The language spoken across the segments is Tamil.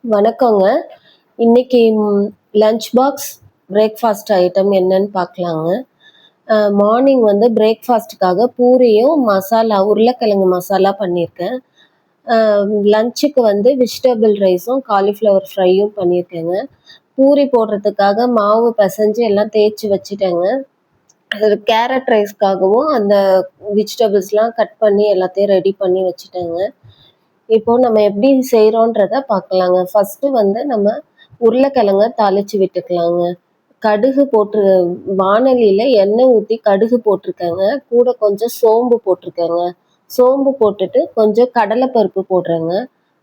வணக்கங்க. இன்னைக்கு லஞ்ச் பாக்ஸ் பிரேக்ஃபாஸ்ட் ஐட்டம் என்னன்னு பார்க்கலாங்க. மார்னிங் வந்து பிரேக்ஃபாஸ்ட்டுக்காக பூரியும், உருளைக்கிழங்கு மசாலா பண்ணியிருக்கேன். அ லஞ்சுக்கு வந்து வெஜிடபிள் ரைஸும், காலிஃப்ளவர் ஃப்ரையும் பண்ணியிருக்கேங்க. பூரி போடுறதுக்காக மாவு பெசஞ்சு எல்லாம் தேய்ச்சு வச்சுட்டேங்க. அது கேரட் ரைஸ்க்காகவும் அந்த வெஜிடபிள்ஸ்லாம் கட் பண்ணி எல்லாத்தையும் ரெடி பண்ணி வச்சுட்டேங்க. இப்போ நம்ம எப்படி செய்றோன்றத பார்க்கலாங்க. ஃபர்ஸ்ட்டு வந்து நம்ம உருளைக்கிழங்க தாளிச்சு விட்டுக்கலாங்க. கடுகு போட்டு வாணலியில எண்ணெய் ஊத்தி கடுகு போட்டுருக்கேங்க. கூட கொஞ்சம் சோம்பு போட்டுருக்கேங்க. சோம்பு போட்டுட்டு கொஞ்சம் கடலை பருப்பு போடுறேங்க.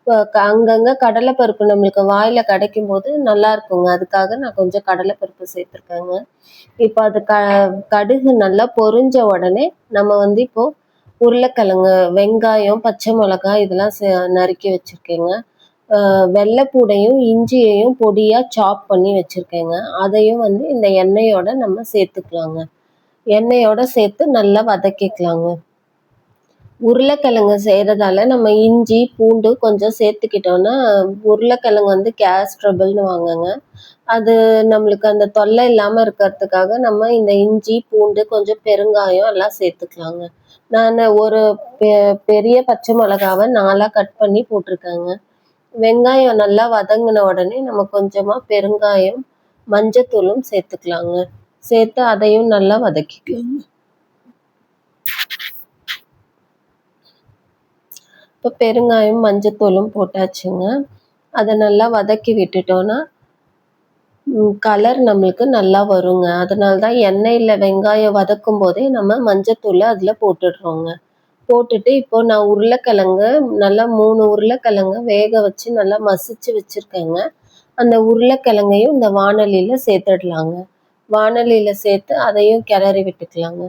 இப்ப அங்கங்க கடலை பருப்பு நம்மளுக்கு வாயில கிடைக்கும்போது நல்லாருக்குங்க. அதுக்காக நான் கொஞ்சம் கடலை பருப்பு சேர்த்துருக்கேங்க. இப்ப அது கடுகு நல்லா பொரிஞ்ச உடனே நம்ம வந்து இப்போ உருளைக்கிழங்கு, வெங்காயம், பச்சை மிளகாய் இதெல்லாம் நறுக்கி வச்சிருக்கேங்க. வெள்ளைப்பூடையும், இஞ்சியையும் பொடியா சாப் பண்ணி வச்சிருக்கேங்க. அதையும் வந்து இந்த எண்ணெயோட நம்ம சேர்த்துக்கலாங்க. எண்ணெயோட சேர்த்து நல்லா வதக்கிக்கலாங்க. உருளைக்கிழங்கு செய்றதால நம்ம இஞ்சி, பூண்டு கொஞ்சம் சேர்த்துக்கிட்டோம்னா, உருளைக்கிழங்கு வந்து கேஸ் ட்ரபிள்னுவாங்கங்க. அது நம்மளுக்கு அந்த தொல்லை இல்லாம இருக்கிறதுக்காக நம்ம இந்த இஞ்சி, பூண்டு, கொஞ்சம் பெருங்காயம் எல்லாம் சேர்த்துக்கலாங்க. நானு ஒரு பெரிய பச்சை மிளகாவ 4ஆ கட் பண்ணி போட்டுருக்கேங்க. வெங்காயம் நல்லா வதங்கின உடனே நம்ம கொஞ்சமா பெருங்காயம், மஞ்சத்தூளும் சேர்த்துக்கலாங்க. சேர்த்து அதையும் நல்லா வதக்கிக்கலாங்க. இப்போ பெருங்காயம், மஞ்சத்தூளும் போட்டாச்சுங்க. அதை நல்லா வதக்கி விட்டுட்டோன்னா கலர் நம்மளுக்கு நல்லா வருங்க. அதனால தான் எண்ணெயில வெங்காயம் வதக்கும் போதே நம்ம மஞ்சத்தூளை அதில் போட்டுடுறோங்க. போட்டுட்டு இப்போ நான் உருளைக்கிழங்கு நல்லா 3 உருளைக்கிழங்க வேக வச்சு நல்லா மசிச்சு வச்சுருக்கேங்க. அந்த உருளைக்கிழங்கையும் இந்த வாணலியில சேர்த்துடலாங்க. வாணலியில சேர்த்து அதையும் கிளறி விட்டுக்கலாங்க.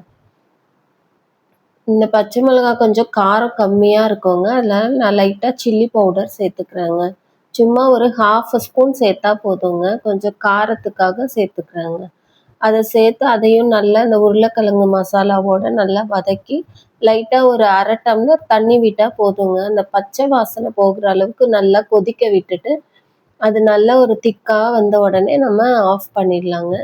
இந்த பச்சை மிளகாய் கொஞ்சம் காரம் கம்மியாக இருக்குங்க. அதனால நான் லைட்டாக சில்லி பவுடர் சேர்த்துக்கிறேங்க. சும்மா ஒரு 1/2 ஸ்பூன் சேர்த்தா போதுங்க. கொஞ்சம் காரத்துக்காக சேர்த்துக்கிறேங்க. அதை சேர்த்து அதையும் நல்லா இந்த உருளைக்கிழங்கு மசாலாவோட நல்லா வதக்கி லைட்டாக ஒரு 1/2 டம்ளர் தண்ணி விட்டால் போதுங்க. அந்த பச்சை வாசனை போகிற அளவுக்கு நல்லா கொதிக்க விட்டுட்டு அது நல்ல ஒரு திக்காக வந்த உடனே நம்ம ஆஃப் பண்ணிடலாங்க.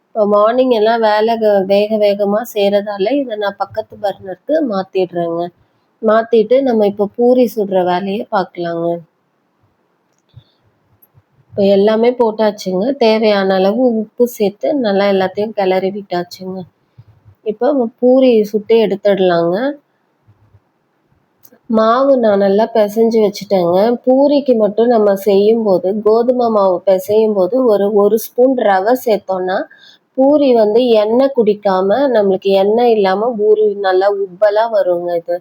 இப்போ மார்னிங் எல்லாம் வேலை வேக வேகமாக செய்கிறதால இதை நான் பக்கத்து பர்னருக்கு மாற்றிடுறேங்க. மாற்றிட்டு நம்ம இப்போ பூரி சுடுற வேலையை பார்க்கலாங்க. இப்போ எல்லாமே போட்டாச்சுங்க. தேவையான அளவு உப்பு சேர்த்து நல்லா எல்லாத்தையும் கிளறி விட்டாச்சுங்க. இப்போ பூரி சுட்டு எடுத்துடலாங்க. மாவு நான் நல்லா பிசைஞ்சு வச்சுட்டேங்க. பூரிக்கு மட்டும் நம்ம செய்யும்போது கோதுமை மாவு பிசையும்போது ஒரு ஸ்பூன் ரவை சேர்த்தோன்னா பூரி வந்து எண்ணெய் குடிக்காம நம்மளுக்கு எண்ணெய் இல்லாமல் பூரி நல்லா உப்பலாக வருங்க இது.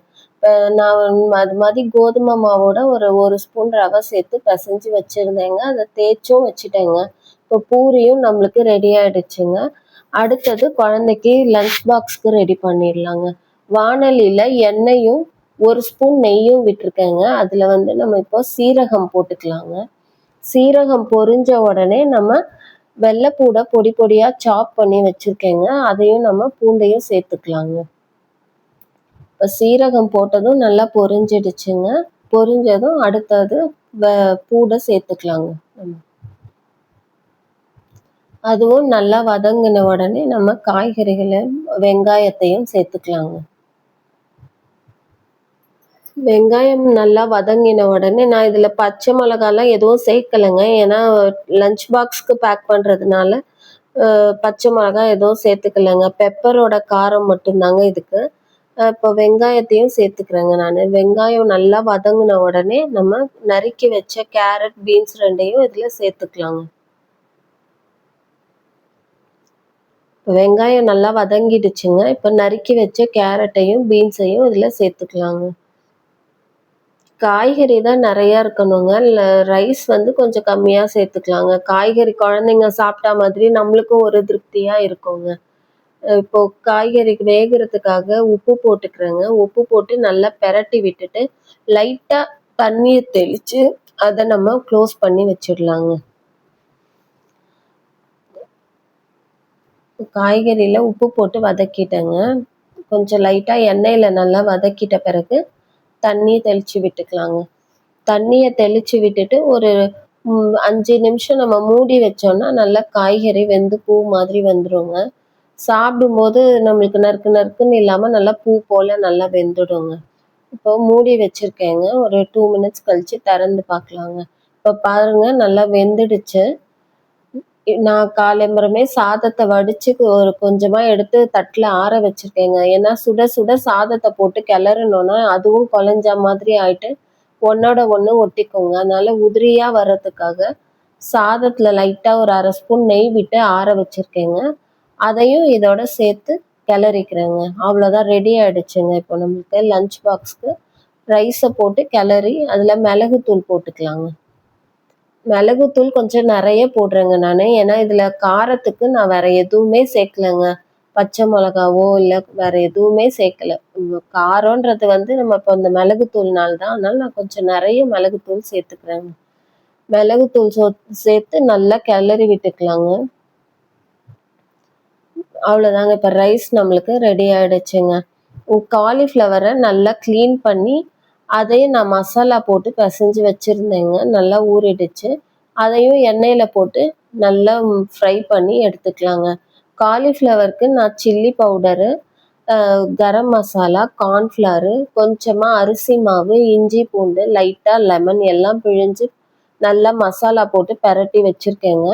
நான் அது மாதிரி கோதுமை மாவோட ஒரு ஸ்பூன் ரவை சேர்த்து பிசைஞ்சு வச்சுருந்தேங்க. அதை தேய்ச்சும் வச்சுட்டேங்க. இப்போ பூரியும் நம்மளுக்கு ரெடி ஆகிடுச்சுங்க. அடுத்தது குழந்தைக்கு லஞ்ச் பாக்ஸ்க்கு ரெடி பண்ணிடலாங்க. வாணலியில் எண்ணெயும் 1 ஸ்பூன் நெய்யும் விட்டுருக்கேங்க. அதில் வந்து நம்ம இப்போ சீரகம் போட்டுக்கலாங்க. சீரகம் பொரிஞ்ச உடனே நம்ம வெள்ளைப்பூடை பொடி பொடியாக சாப் பண்ணி வச்சுருக்கேங்க. அதையும் நம்ம பூண்டையும் சேர்த்துக்கலாங்க. இப்போ சீரகம் போட்டதும் நல்லா பொரிஞ்சிடுச்சுங்க. பொரிஞ்சதும் அடுத்தது பூடை சேர்த்துக்கலாங்க. அதுவும் நல்லா வதங்கின உடனே நம்ம காய்கறிகளை வெங்காயத்தையும் சேர்த்துக்கலாங்க. வெங்காயம் நல்லா வதங்கின உடனே நான் இதில் பச்சை மிளகாலாம் எதுவும் சேர்க்கலைங்க. ஏன்னா லஞ்ச் பாக்ஸ்க்கு பேக் பண்ணுறதுனால பச்சை மிளகாய் எதுவும் சேர்த்துக்கலைங்க. பெப்பரோட காரம் மட்டும்தாங்க இதுக்கு. இப்போ வெங்காயத்தையும் சேர்த்துக்கிறேங்க நான். வெங்காயம் நல்லா வதங்கின உடனே நம்ம நறுக்கி வச்ச கேரட், பீன்ஸ் 2யும் இதில் சேர்த்துக்கலாங்க. வெங்காயம் நல்லா வதங்கிடுச்சுங்க. இப்போ நறுக்கி வச்ச கேரட்டையும், பீன்ஸையும் இதில் சேர்த்துக்கலாங்க. காய்கறி தான் நிறையா இருக்கணுங்க. ரைஸ் வந்து கொஞ்சம் கம்மியாக சேர்த்துக்கலாங்க. காய்கறி குழந்தைங்க சாப்பிட்டா மாதிரி நம்மளுக்கும் ஒரு திருப்தியாக இருக்குங்க. இப்போ காய்கறிக்கு வேகிறதுக்காக உப்பு போட்டுக்கிறேங்க. உப்பு போட்டு நல்லா பெரட்டி விட்டுட்டு லைட்டாக தண்ணீர் தெளித்து அதை நம்ம க்ளோஸ் பண்ணி வச்சிடலாங்க. காய்கறியில் உப்பு போட்டு வதக்கிட்டேங்க. கொஞ்சம் லைட்டாக எண்ணெயில் நல்லா வதக்கிட்ட பிறகு தண்ணி தெளித்து விட்டுக்கலாங்க. தண்ணியை தெளித்து விட்டுட்டு ஒரு 5 நிமிஷம் நம்ம மூடி வச்சோம்னா, நல்லா காய்கறி வெந்து பூ மாதிரி வந்துருங்க. சாப்பிடும்போது நம்மளுக்கு நறுக்கு நறுக்குன்னு இல்லாம நல்லா பூ போல நல்லா வெந்துடுங்க. இப்போ மூடி வச்சிருக்கேங்க. ஒரு 2 மினிட்ஸ் கழிச்சு திறந்து பார்க்கலாங்க. இப்போ பாருங்க நல்லா வெந்துடுச்சு. நான் காலம்பரமே சாதத்த வடிச்சு ஒரு கொஞ்சமா எடுத்து தட்டுல ஆற வச்சிருக்கேங்க. ஏன்னா சுட சுட சாதத்த போட்டு கிளறுனோம்னா, அதுவும் குழஞ்ச மாதிரி ஆயிட்டு, ஒண்ணோட ஒண்ணு ஒட்டிக்குங்க. அதனால உதிரியா வர்றதுக்காக, சாதத்துல லைட்டா ஒரு 1/2 ஸ்பூன் நெய் விட்டு ஆற வச்சிருக்கேங்க. அதையும் இதோட சேர்த்து கிளறிக்கிறேங்க. அவ்வளோதான் ரெடி ஆயிடுச்சுங்க. இப்போ நம்மளுக்கு லஞ்ச் பாக்ஸ்க்கு ரைஸ போட்டு கிளறி, அதில மிளகுத்தூள் போட்டுக்கலாங்க. மிளகுத்தூள் கொஞ்சம் நெறைய போடுறேங்க நானு. ஏன்னா, இதில காரத்துக்கு நான் வேற எதுவுமே சேர்க்கலங்க. பச்சை மிளகாவோ, இல்ல வேற எதுவுமே சேர்க்கல. காரம்ன்றது வந்து நம்ம இப்போ இந்த மிளகுத்தூள்னால தான். அதனால நான் கொஞ்சம் நெறைய மிளகுத்தூள் சேர்த்துக்கிறேங்க. மிளகுத்தூள் சேர்த்து நல்லா கிளறி விட்டுக்கலாங்க. அவ்வளோதாங்க. இப்ப ரைஸ் நம்மளுக்கு ரெடி ஆயிடுச்சுங்க. காலிஃப்ளவர நல்லா கிளீன் பண்ணி, அதையும் நான் மசாலா போட்டு பெசஞ்சு வச்சிருந்தேங்க. நல்லா ஊறிடுச்சு. அதையும் எண்ணெயில போட்டு நல்லா ஃப்ரை பண்ணி எடுத்துக்கலாங்க. காலிஃப்ளவருக்கு நான் chilli powder, garam masala, cornflour, கொஞ்சமா அரிசி மாவு, இஞ்சி, பூண்டு, லைட்டா லெமன் எல்லாம் பிழிஞ்சு நல்லா மசாலா போட்டு பெரட்டி வச்சிருக்கேங்க.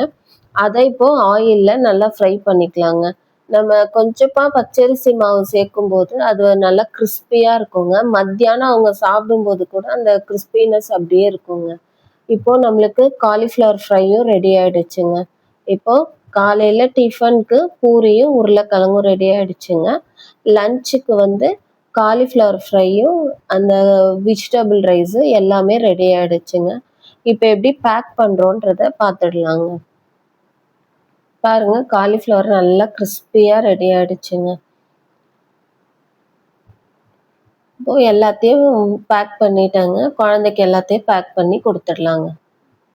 அத இப்போ ஆயில்ல நல்லா ஃப்ரை பண்ணிக்கலாங்க. நம்ம கொஞ்சமா பச்சரிசி மாவு சேர்க்கும்போது, அது நல்லா கிரிஸ்பியா இருக்குங்க. மத்தியானம் அவங்க சாப்பிடும்போது கூட அந்த கிரிஸ்பினஸ் அப்படியே இருக்குங்க. இப்போ நம்மளுக்கு காலிஃப்ளவர் ஃப்ரையும் ரெடி ஆயிடுச்சுங்க. இப்போ காலையில டிஃபனுக்கு பூரியும், உருளைக்கிழங்கும் ரெடி ஆயிடுச்சுங்க. லஞ்சுக்கு வந்து காலிஃப்ளவர் ஃப்ரையும், அந்த வெஜிடபிள் ரைஸு எல்லாமே ரெடி ஆயிடுச்சுங்க. இப்ப எப்படி பேக் பண்றோன்றத பார்த்துடலாங்க. பாருங்க காலிஃப்ளவர் நல்லா கிரிஸ்பியா ரெடி ஆயிடுச்சுங்க. இப்போ எல்லாத்தையும் பேக் பண்ணிட்டேங்க. குழந்தைக்கு எல்லாத்தையும் பேக் பண்ணி குடுத்துடலாங்க.